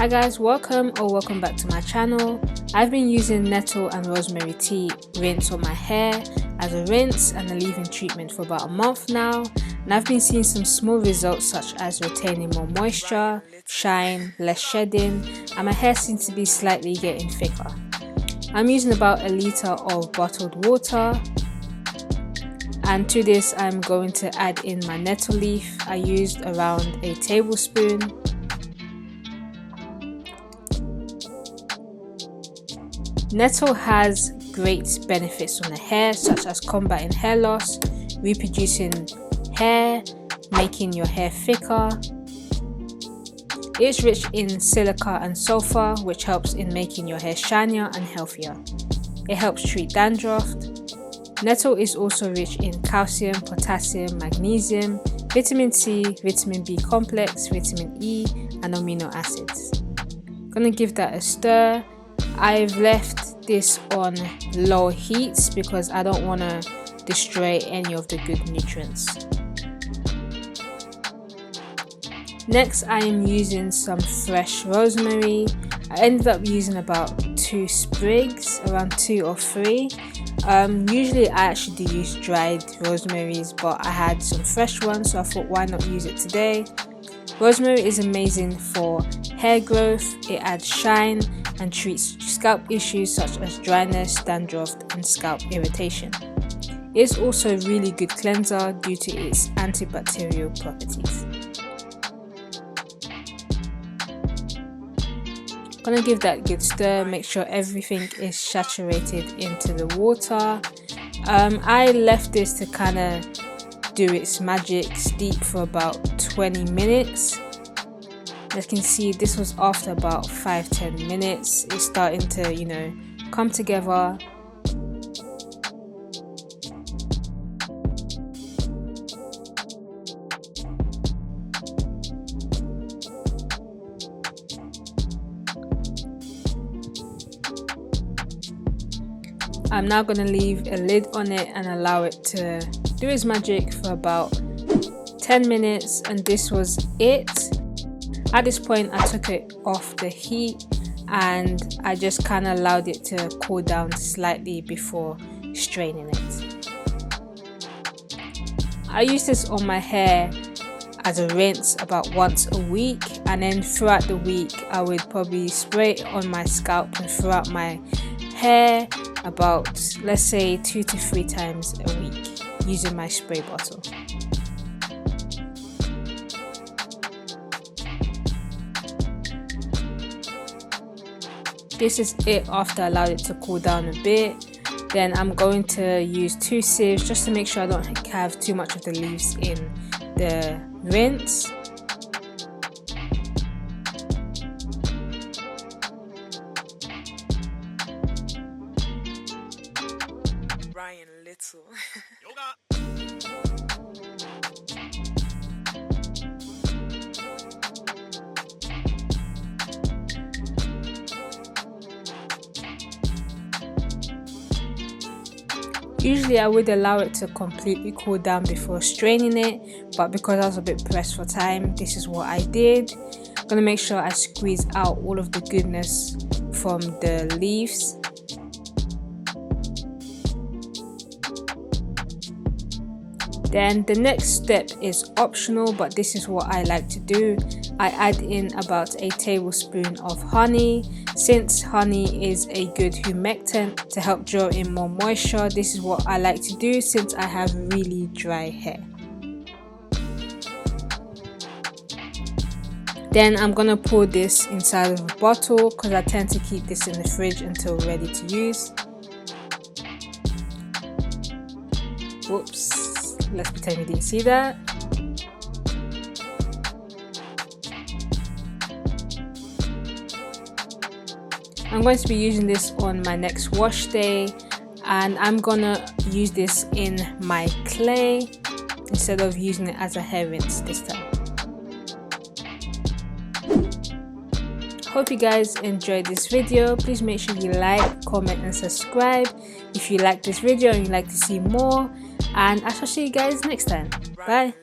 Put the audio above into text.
Hi guys, welcome back to my channel. I've been using Nettle and Rosemary tea rinse on my hair as a rinse and a leave-in treatment for about a month now, and I've been seeing some small results such as retaining more moisture, shine, less shedding, and my hair seems to be slightly getting thicker. I'm using about a litre of bottled water, and to this I'm going to add in my nettle leaf. I used around a tablespoon. Nettle has great benefits on the hair, such as combating hair loss, reproducing hair, making your hair thicker. It's rich in silica and sulfur, which helps in making your hair shinier and healthier. It helps treat dandruff. Nettle is also rich in calcium, potassium, magnesium, vitamin C, vitamin B complex, vitamin E, and amino acids. Gonna give that a stir. I've left this on low heats because I don't want to destroy any of the good nutrients. Next, I am using some fresh rosemary. I ended up using about 2 sprigs, around 2 or 3. Usually I actually do use dried rosemaries, but I had some fresh ones, so I thought why not use it today. Rosemary is amazing for hair growth. It adds shine and treats scalp issues such as dryness, dandruff, and scalp irritation. It's also a really good cleanser due to its antibacterial properties. Gonna give that a good stir, make sure everything is saturated into the water. I left this to kind of do its magic, steep for about 20 minutes. As you can see, this was after about 5-10 minutes. It's starting to, come together. I'm now going to leave a lid on it and allow it to do its magic for about 10 minutes, and this was it. At this point I took it off the heat and I just kind of allowed it to cool down slightly before straining it. I use this on my hair as a rinse about once a week, and then throughout the week I would probably spray it on my scalp and throughout my hair about, let's say, 2 to 3 times a week using my spray bottle. This is it after I allowed it to cool down a bit. Then I'm going to use 2 sieves just to make sure I don't have too much of the leaves in the rinse. Little. Usually I would allow it to completely cool down before straining it, but because I was a bit pressed for time, this is what I did. I'm gonna make sure I squeeze out all of the goodness from the leaves. Then the next step is optional, but this is what I like to do. I add in about a tablespoon of honey. Since honey is a good humectant to help draw in more moisture, this is what I like to do since I have really dry hair. Then I'm gonna pour this inside of a bottle because I tend to keep this in the fridge until ready to use. Whoops. Let's pretend we didn't see that. I'm going to be using this on my next wash day, and I'm gonna use this in my clay instead of using it as a hair rinse this time. Hope you guys enjoyed this video. Please make sure you like, comment and subscribe if you like this video and you'd like to see more. And I shall see you guys next time. Bye.